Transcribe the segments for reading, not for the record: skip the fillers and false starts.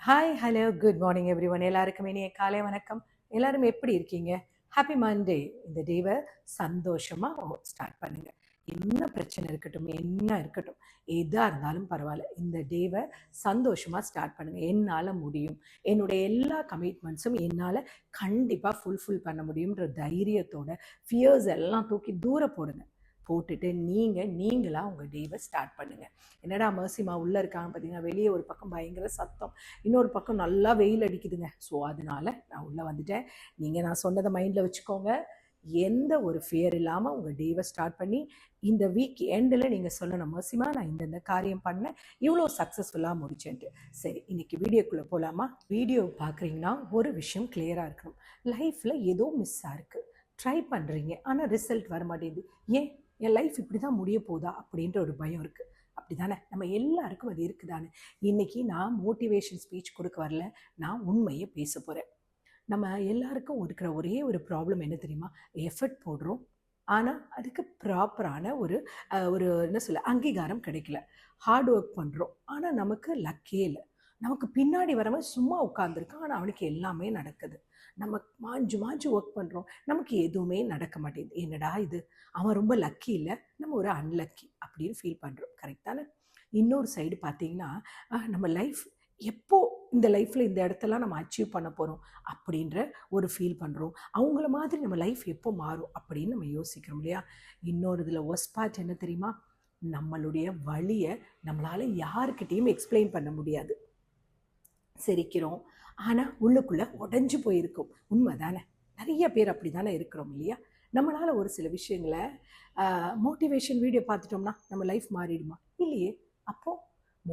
Hi, hello, good morning everyone. எல்லாருக்கும் இனிய காலை வணக்கம். எல்லாரும் எப்படி இருக்கீங்க? Happy Monday. இந்த டேவை சந்தோஷமா ஸ்டார்ட் பண்ணுங்க. என்ன பிரச்சனை இருக்கட்டும், என்ன இருக்கட்டும், எதா இருந்தாலும் பரவாயில்ல. இந்த டேவை சந்தோஷமா ஸ்டார்ட் பண்ணுங்க. என்னால் முடியும், என்னுடைய எல்லா கமிட்மெண்ட்ஸும் என்னால் கண்டிப்பாக ஃபுல்ஃபில் பண்ண முடியுன்ற தைரியத்தோட ஃபியர்ஸ் எல்லாம் தூக்கி தூர போடுங்க. போட்டுட்டு நீங்களாக உங்கள் டேவை ஸ்டார்ட் பண்ணுங்கள். என்னடா மர்சிமா உள்ளே இருக்காங்க பார்த்தீங்கன்னா, வெளியே ஒரு பக்கம் பயங்கர சத்தம், இன்னொரு பக்கம் நல்லா வெயில் அடிக்குதுங்க. ஸோ அதனால நான் உள்ளே வந்துட்டேன். நீங்கள் நான் சொன்னதை மைண்டில் வச்சுக்கோங்க. எந்த ஒரு ஃபியர் இல்லாமல் உங்கள் டேவை ஸ்டார்ட் பண்ணி இந்த வீக் எண்டில் நீங்கள் சொல்லணும், மர்சிமா நான் இந்த காரியம் பண்ணேன், இவ்வளோ சக்ஸஸ்ஃபுல்லாக முடிச்சேன்ட்டு. சரி, இன்றைக்கி வீடியோக்குள்ளே போகலாமா? வீடியோ பார்க்குறீங்கன்னா ஒரு விஷயம் கிளியராக இருக்கணும். லைஃப்பில் ஏதோ மிஸ்ஸாக இருக்குது, ட்ரை பண்ணுறீங்க ஆனால் ரிசல்ட் வர மாட்டேங்குது. ஏன் என் லைஃப் இப்படி தான் முடிய போதா அப்படின்ற ஒரு பயம் இருக்குது. அப்படி தானே நம்ம எல்லாருக்கும் அது இருக்குதானே. இன்றைக்கி நான் மோட்டிவேஷன் ஸ்பீச் கொடுக்க வரல, நான் உண்மையை பேச போகிறேன். நம்ம எல்லாருக்கும் இருக்கிற ஒரே ஒரு ப்ராப்ளம் என்ன தெரியுமா? எஃபர்ட் போடுறோம், ஆனால் அதுக்கு ப்ராப்பரான ஒரு ஒரு என்ன சொல்ல அங்கீகாரம் கிடைக்கல. ஹார்ட் ஒர்க் பண்ணுறோம், ஆனால் நமக்கு லக்கே இல்லை. நமக்கு பின்னாடி வரவன் சும்மா உட்காந்துருக்கான், ஆனால் அவனுக்கு எல்லாமே நடக்குது. நம்ம மாஞ்சு ஒர்க் பண்ணுறோம், நமக்கு எதுவுமே நடக்க மாட்டேங்குது. என்னடா இது, அவன் ரொம்ப லக்கி இல்லை, நம்ம ஒரு அன்லக்கி அப்படின்னு ஃபீல் பண்ணுறோம். கரெக்ட் தானே? இன்னொரு சைடு பார்த்தீங்கன்னா, நம்ம லைஃப் எப்போ இந்த லைஃப்பில் இந்த இடத்தெல்லாம் நம்ம அச்சீவ் பண்ண போகிறோம் அப்படின்ற ஒரு ஃபீல் பண்ணுறோம். அவங்கள மாதிரி நம்ம லைஃப் எப்போ மாறும் அப்படின்னு நம்ம யோசிக்கிறோம் இல்லையா? இன்னொரு இதில் ஒர்ஸ்ட் பார்ட் என்ன தெரியுமா? நம்மளுடைய வழியை நம்மளால் யாருக்கிட்டேயும் எக்ஸ்பிளைன் பண்ண முடியாது. சிரிக்கிறோம், ஆனால் உள்ளுக்குள்ளே உடஞ்சி போயிருக்கும். உண்மை தானே? நிறைய பேர் அப்படி தானே இருக்கிறோம் இல்லையா? நம்மளால் ஒரு சில விஷயங்களை மோட்டிவேஷன் வீடியோ பார்த்துட்டோம்னா நம்ம லைஃப் மாறிடுமா? இல்லையே. அப்போது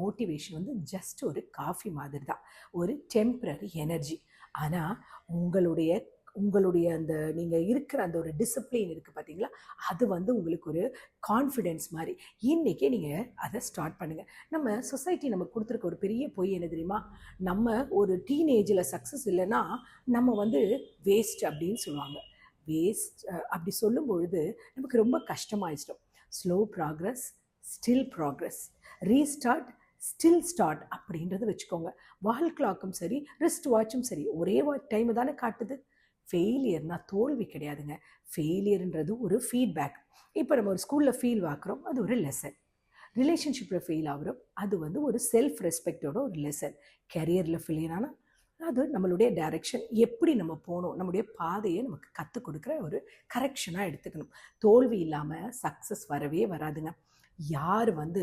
மோட்டிவேஷன் வந்து ஜஸ்ட் ஒரு காஃபி மாதிரி தான், ஒரு டெம்பரரி எனர்ஜி. ஆனால் உங்களுடைய அந்த நீங்கள் இருக்கிற அந்த ஒரு டிசிப்ளின் இருக்குது பார்த்தீங்களா, அது வந்து உங்களுக்கு ஒரு கான்ஃபிடென்ஸ் மாதிரி. இன்றைக்கே நீங்கள் அதை ஸ்டார்ட் பண்ணுங்கள். நம்ம சொசைட்டி நமக்கு கொடுத்துருக்க ஒரு பெரிய பொய் என்ன தெரியுமா? நம்ம ஒரு டீனேஜில் சக்ஸஸ் இல்லைன்னா நம்ம வந்து வேஸ்ட் அப்படின்னு சொல்லுவாங்க. வேஸ்ட் அப்படி சொல்லும் பொழுது நமக்கு ரொம்ப கஷ்டமாயிடும். Slow progress, still progress, restart, still start அப்படின்றத வச்சுக்கோங்க. வால் கிளாக்கும் சரி, ரிஸ்ட் வாட்சும் சரி, ஒரே டைம் தானே காட்டுது. ஃபெயிலியர்னால் தோல்வி கிடையாதுங்க. ஃபெயிலியர்ன்றது ஒரு ஃபீட்பேக். இப்போ நம்ம ஒரு ஸ்கூலில் ஃபீல் ஆக்குறோம், அது ஒரு லெசன். ரிலேஷன்ஷிப்பில் ஃபெயில் ஆகிறோம், அது வந்து ஒரு செல்ஃப் ரெஸ்பெக்டோட ஒரு லெசன். கெரியரில் ஃபெயிலியர் ஆனால் அது நம்மளுடைய டைரெக்ஷன், எப்படி நம்ம போகணும், நம்முடைய பாதையை நமக்கு கற்றுக் கொடுக்குற ஒரு கரெக்ஷனாக எடுத்துக்கணும். தோல்வி இல்லாமல் சக்ஸஸ் வரவே வராதுங்க. யார் வந்து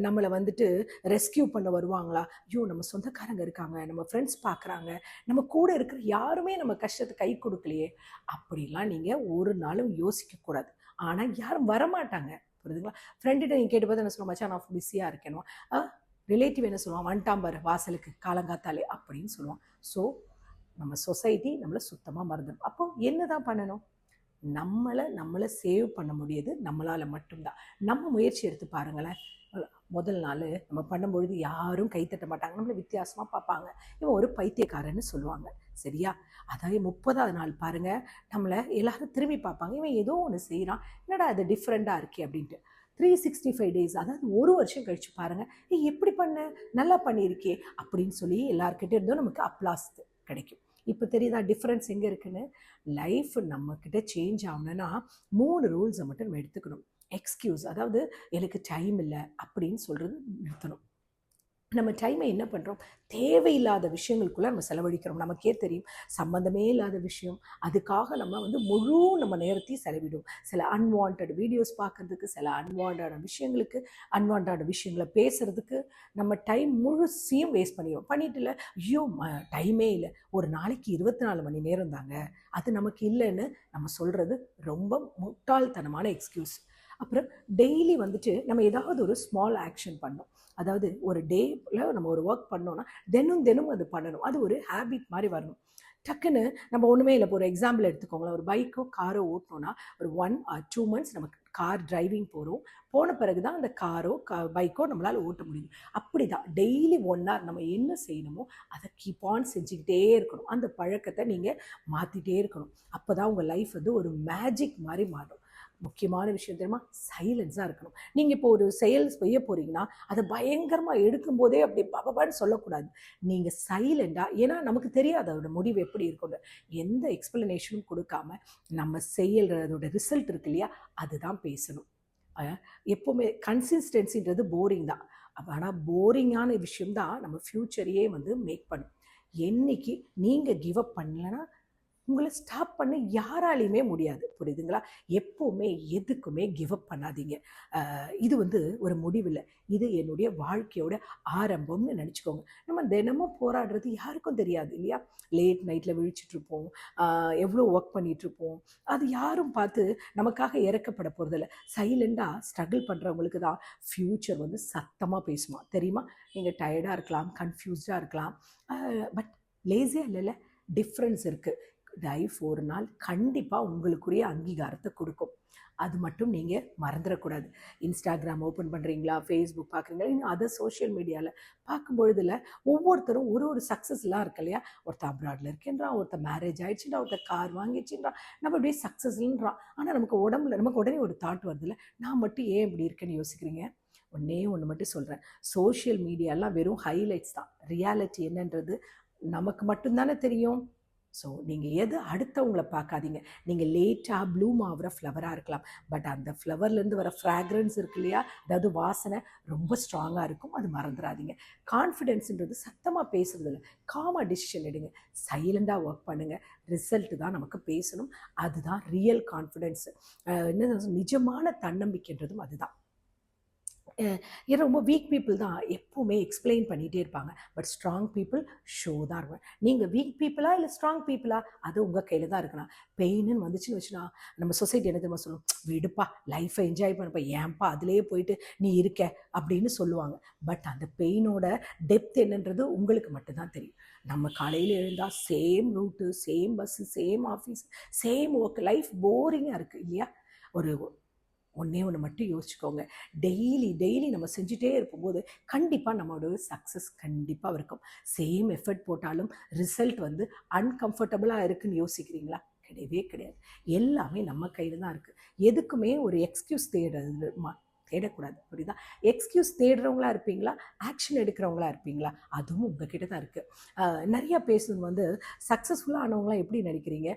நம்மளை வந்துட்டு ரெஸ்கியூ பண்ண வருவாங்களா? ஐயோ, நம்ம சொந்தக்காரங்க இருக்காங்க, நம்ம ஃப்ரெண்ட்ஸ் பார்க்குறாங்க, நம்ம கூட இருக்கிற யாருமே நம்ம கஷ்டத்தை கை கொடுக்கலையே அப்படிலாம் நீங்கள் ஒரு நாளும் யோசிக்கக்கூடாது. ஆனால் யாரும் வரமாட்டாங்க, புரியுதுங்களா? ஃப்ரெண்டுகிட்ட நீங்கள் கேட்டு பார்த்து என்ன சொல்லுவோம், மச்சான் நான் பிஸியாக இருக்கேனும். ரிலேட்டிவ் என்ன சொல்லுவான், வந்துட்டாம்பார் வாசலுக்கு காலங்காத்தாலே அப்படின்னு சொல்லுவான். ஸோ நம்ம சொசைட்டி நம்மளை சுத்தமாக மறந்துடும். அப்போ என்ன தான் பண்ணணும்? நம்மளை சேவ் பண்ண முடியாது நம்மளால் மட்டும்தான். நம்ம முயற்சி எடுத்து பாருங்களேன். முதல் நாள் நம்ம பண்ணும்பொழுது யாரும் கைத்தட்ட மாட்டாங்க, நம்மளை வித்தியாசமாக பார்ப்பாங்க. இவன் ஒரு பைத்தியக்காரன்னு சொல்லுவாங்க, சரியா? அதாவது 30வது நாள் பாருங்கள், நம்மளை எல்லாரும் திரும்பி பார்ப்பாங்க, இவன் ஏதோ ஒன்று செய்கிறான், என்னடா அது டிஃப்ரெண்ட்டாக இருக்கே அப்படின்ட்டு. 365 டேஸ், அதாவது ஒரு வருஷம் கழித்து பாருங்கள், எப்படி பண்ண, நல்லா பண்ணியிருக்கே அப்படின்னு சொல்லி எல்லாருக்கிட்டே இருந்தும் நமக்கு அப்ளாஸ் கிடைக்கும். இப்போ தெரியுதா டிஃப்ரென்ஸ் எங்கே இருக்குன்னு? லைஃப் நம்மக்கிட்ட சேஞ்ச் ஆகணுன்னா 3 ரூல்ஸை மட்டும் நம்ம எடுத்துக்கணும். எக்ஸ்கியூஸ், அதாவது எனக்கு டைம் இல்லை அப்படின்னு சொல்கிறது நிறுத்தணும். நம்ம டைமை என்ன பண்ணுறோம், தேவையில்லாத விஷயங்களுக்குள்ளே நம்ம செலவழிக்கிறோம். நமக்கே தெரியும், சம்மந்தமே இல்லாத விஷயம், அதுக்காக நம்ம வந்து நம்ம நேரத்தையும் செலவிடும். சில அன்வான்ட் வீடியோஸ் பார்க்குறதுக்கு, சில அன்வான்ட் விஷயங்களை பேசுகிறதுக்கு நம்ம டைம் முழுசையும் வேஸ்ட் பண்ணிடுவோம். பண்ணிட்டு இல்லை, ஐயோ டைமே இல்லை, ஒரு நாளைக்கு 24 மணி நேரம் தாங்க, அது நமக்கு இல்லைன்னு நம்ம சொல்கிறது ரொம்ப முட்டாள்தனமான எக்ஸ்கியூஸ். அப்புறம் டெய்லி வந்துட்டு நம்ம ஏதாவது ஒரு ஸ்மால் ஆக்ஷன் பண்ணோம். அதாவது ஒரு டேயில் நம்ம ஒரு ஒர்க் பண்ணோன்னா தினம் அது பண்ணணும். அது ஒரு ஹேபிட் மாதிரி வரணும். டக்குன்னு நம்ம ஒன்றுமே இல்லை, இப்போ ஒரு எக்ஸாம்பிள் எடுத்துக்கோங்களேன். ஒரு பைக்கோ காரோ ஓட்டணும்னா ஒரு 1 or 2 months நமக்கு கார் டிரைவிங் போன பிறகு தான் அந்த பைக்கோ நம்மளால் ஓட்ட முடியும். அப்படி தான் டெய்லி 1 hour நம்ம என்ன செய்யணுமோ அதை கீப் ஆன் செஞ்சுக்கிட்டே இருக்கணும். அந்த பழக்கத்தை நீங்கள் மாற்றிட்டே இருக்கணும். அப்போ தான் உங்கள் லைஃப் வந்து ஒரு மேஜிக் மாதிரி மாறும். முக்கியமான விஷயம் தெரியுமா? சைலன்ஸாக இருக்கணும். நீங்கள் இப்போ ஒரு செயல் செய்ய போகிறீங்கன்னா அதை பயங்கரமாக எடுக்கும்போதே அப்படி பபபான்னு சொல்லக்கூடாது. நீங்கள் சைலண்டாக, ஏன்னா நமக்கு தெரியாது அதோட முடிவு எப்படி இருக்கும்னு, எந்த எக்ஸ்பிளனேஷனும் கொடுக்காம நம்ம செய்யறதோட ரிசல்ட் இருக்கு இல்லையா, அதுதான் பேசணும். எப்போவுமே கன்சிஸ்டன்சின்றது போரிங் தான். ஆனால் போரிங்கான விஷயம் தான் நம்ம ஃப்யூச்சரையே வந்து மேக் பண்ணும். என்னைக்கு நீங்கள் கிவ் அப் பண்ணலன்னா உங்களை ஸ்டாப் பண்ண யாராலையுமே முடியாது. புரியுதுங்களா? எப்போவுமே எதுக்குமே கிவ் அப் பண்ணாதீங்க. இது வந்து ஒரு முடிவில்லை, இது என்னுடைய வாழ்க்கையோட ஆரம்பம்னு நினச்சிக்கோங்க. நம்ம தினமும் போராடுறது யாருக்கும் தெரியாது இல்லையா? லேட் நைட்டில் விழிச்சிட்ருப்போம், எவ்வளோ ஒர்க் பண்ணிகிட்ருப்போம். அது யாரும் பார்த்து நமக்காக இறக்கப்பட போகிறதில்ல. சைலண்டாக ஸ்ட்ரகிள் பண்ணுறவங்களுக்கு தான் ஃப்யூச்சர் வந்து சத்தமாக பேசுமா, தெரியுமா? நீங்கள் டயர்டாக இருக்கலாம், கன்ஃபியூஸ்டாக இருக்கலாம், பட் லேசியாக இல்லைல்ல. டிஃப்ரென்ஸ் இருக்குது. லைஃப் ஒரு நாள் கண்டிப்பாக உங்களுக்குரிய அங்கீகாரத்தை கொடுக்கும். அது மட்டும் நீங்கள் மறந்துடக்கூடாது. இன்ஸ்டாகிராம் ஓப்பன் பண்ணுறீங்களா, ஃபேஸ்புக் பார்க்குறீங்களா, இன்னும் அதர் சோஷியல் மீடியாவில் பார்க்கும்பொழுதில் ஒவ்வொருத்தரும் ஒரு சக்ஸஸ்லாம் இருக்கு இல்லையா? ஒருத்தர் அப்ராடில் இருக்கேன்றான், ஒருத்தர் மேரேஜ் ஆகிடுச்சுன்றான், ஒருத்தர் கார் வாங்கிடுச்சுன்றான், நம்ம அப்படியே சக்ஸஸ்ன்றான். ஆனால் நமக்கு உடனே ஒரு தாட் வருதுல்ல, நான் மட்டும் ஏன் இப்படி இருக்கேன்னு யோசிக்கிறீங்க? ஒன்று மட்டும் சொல்கிறேன், சோஷியல் மீடியாலாம் வெறும் ஹைலைட்ஸ் தான். ரியாலிட்டி என்னன்றது நமக்கு மட்டும்தானே தெரியும். ஸோ நீங்கள் எது அடுத்தவங்களை பார்க்காதீங்க. நீங்கள் லேட்டாக ப்ளூம் ஆகிற ஃப்ளவராக இருக்கலாம், பட் அந்த ஃப்ளவர்லேருந்து வர ஃப்ராக்ரன்ஸ் இருக்கு இல்லையா, அதாவது வாசனை ரொம்ப ஸ்ட்ராங்காக இருக்கும். அது மறந்துடாதீங்க. கான்ஃபிடென்ஸுன்றது சத்தமாக பேசுறது இல்லை, காமாக டிசிஷன் எடுங்க, சைலண்டாக ஒர்க் பண்ணுங்கள். ரிசல்ட்டு தான் நமக்கு பேசணும். அதுதான் ரியல் கான்ஃபிடென்ஸு. என்ன நிஜமான தன்னம்பிக்கைன்றதும் அதுதான். ஏன்னா ரொம்ப வீக் பீப்புள் தான் எப்போவுமே எக்ஸ்பிளைன் பண்ணிகிட்டே இருப்பாங்க, பட் ஸ்ட்ராங் பீப்புள் ஷோ தான் இருக்கும். நீங்கள் வீக் பீப்புளா இல்லை ஸ்ட்ராங் பீப்புளா, அது உங்கள் கையில் தான் இருக்கணும். பெயின்னு வந்துச்சுன்னு வச்சுனா நம்ம சொசைட்டி என்ன தெரியுமா சொல்லும், விடுப்பா லைஃப்பை என்ஜாய் பண்ணப்பா, ஏன்பா அதிலே போயிட்டு நீ இருக்க அப்படின்னு சொல்லுவாங்க. பட் அந்த பெயினோட டெப்த் என்னன்றது உங்களுக்கு மட்டும்தான் தெரியும். நம்ம காலையில் எழுந்தால் same route, same bus, same office, same work, life போரிங்காக இருக்குது இல்லையா? ஒன்று மட்டும் யோசிச்சுக்கோங்க, டெய்லி நம்ம செஞ்சுட்டே இருக்கும்போது கண்டிப்பாக நம்மளோட சக்ஸஸ் கண்டிப்பாக இருக்கும். சேம் எஃபர்ட் போட்டாலும் ரிசல்ட் வந்து அன்கம்ஃபர்டபுளாக இருக்குதுன்னு யோசிக்கிறீங்களா? கிடையவே கிடையாது. எல்லாமே நம்ம கையில் தான் இருக்குது. எதுக்குமே ஒரு எக்ஸ்கியூஸ் தேடக்கூடாது. புரியுதா? எக்ஸ்கியூஸ் தேடுறவங்களா இருப்பீங்களா, ஆக்ஷன் எடுக்கிறவங்களா இருப்பீங்களா, அதுவும் உங்ககிட்ட தான் இருக்குது. நிறையா பேசுறது வந்து சக்ஸஸ்ஃபுல்லாக ஆனவங்களாம் எப்படி நினைக்கிறீங்க?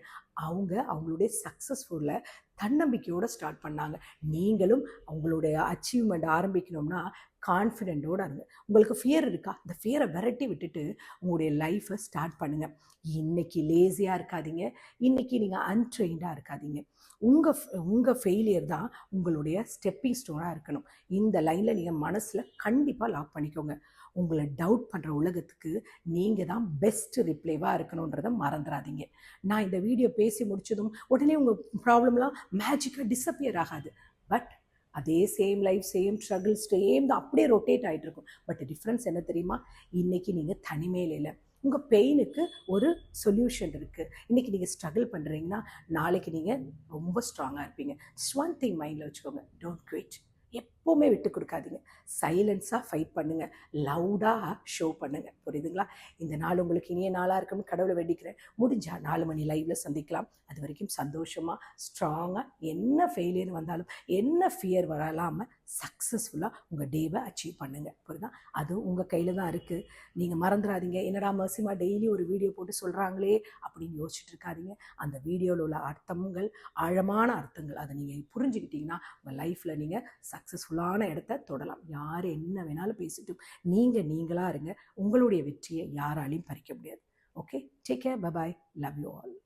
அவங்களுடைய சக்ஸஸ்ஃபுல்லை தன்னம்பிக்கையோடு ஸ்டார்ட் பண்ணாங்க. நீங்களும் அவங்களுடைய அச்சீவ்மெண்ட் ஆரம்பிக்கணும்னா கான்ஃபிடென்ட்டோடு இருங்க. உங்களுக்கு ஃபியர் இருக்கா? அந்த ஃபியரை விரட்டி விட்டுட்டு உங்களுடைய லைஃப்பை ஸ்டார்ட் பண்ணுங்கள். இன்றைக்கி லேசியாக இருக்காதீங்க, இன்றைக்கி நீங்கள் அன்ட்ரெயின்டாக இருக்காதீங்க. உங்கள் ஃபெயிலியர் தான் உங்களுடைய ஸ்டெப்பிங் ஸ்டோனாக இருக்கணும். இந்த லைனில் நீங்கள் மனசில் கண்டிப்பாக லாக் பண்ணிக்கோங்க. உங்களை டவுட் பண்ணுற உலகத்துக்கு நீங்கள் தான் பெஸ்ட் ரிப்ளைவாக இருக்கணுன்றதை மறந்துடாதீங்க. நான் இந்த வீடியோ பேசி முடித்ததும் உடனே உங்கள் ப்ராப்ளம்லாம் மேஜிக்காக டிஸப்பியர் ஆகாது. பட் அதே same life, same struggle, same தான் அப்படியே ரொட்டேட் ஆகிட்டு இருக்கும். பட் டிஃப்ரென்ஸ் என்ன தெரியுமா? இன்றைக்கி நீங்கள் தனிமையில் இல்லை, உங்கள் பெயினுக்கு ஒரு சொல்யூஷன் இருக்குது. இன்றைக்கி நீங்கள் ஸ்ட்ரகிள் பண்ணுறீங்கன்னா நாளைக்கு நீங்கள் ரொம்ப ஸ்ட்ராங்காக இருப்பீங்க. ஜஸ்ட் ஒன் திங் மைண்டில் வச்சுக்கோங்க, டோன்ட் குவிட். எப்போவுமே விட்டு கொடுக்காதீங்க. சைலன்ஸாக ஃபைட் பண்ணுங்கள், லவுடாக ஷோ பண்ணுங்கள். புரியுதுங்களா? இந்த நாள் உங்களுக்கு இனிய நாளாக இருக்குன்னு கடவுளை வேண்டிக்கிறேன். முடிஞ்சால் 4 மணி லைவில் சந்திக்கலாம். அது வரைக்கும் சந்தோஷமாக, ஸ்ட்ராங்காக, என்ன ஃபெயிலியர் வந்தாலும், என்ன ஃபியர் வராமல் சக்ஸஸ்ஃபுல்லாக உங்கள் டேவை அச்சீவ் பண்ணுங்கள். புரியுதா? அதுவும் உங்கள் கையில் தான் இருக்குது. நீங்கள் மறந்துடாதீங்க, என்னடா மர்சிமா டெய்லி ஒரு வீடியோ போட்டு சொல்கிறாங்களே அப்படின்னு யோசிச்சுட்டு இருக்காதீங்க. அந்த வீடியோவில் உள்ள அர்த்தங்கள் ஆழமான அர்த்தங்கள், அதை நீங்கள் புரிஞ்சுக்கிட்டீங்கன்னா உங்கள் லைஃப்பில் நீங்கள் சக்ஸஸ்ஃபுல்லான இடத்த தொடலாம். யார் என்ன வேணாலும் பேசிட்டும் நீங்களாக இருங்க. உங்களுடைய வெற்றியை யாராலையும் பறிக்க முடியாது. Okay, take care, bye bye, love you all.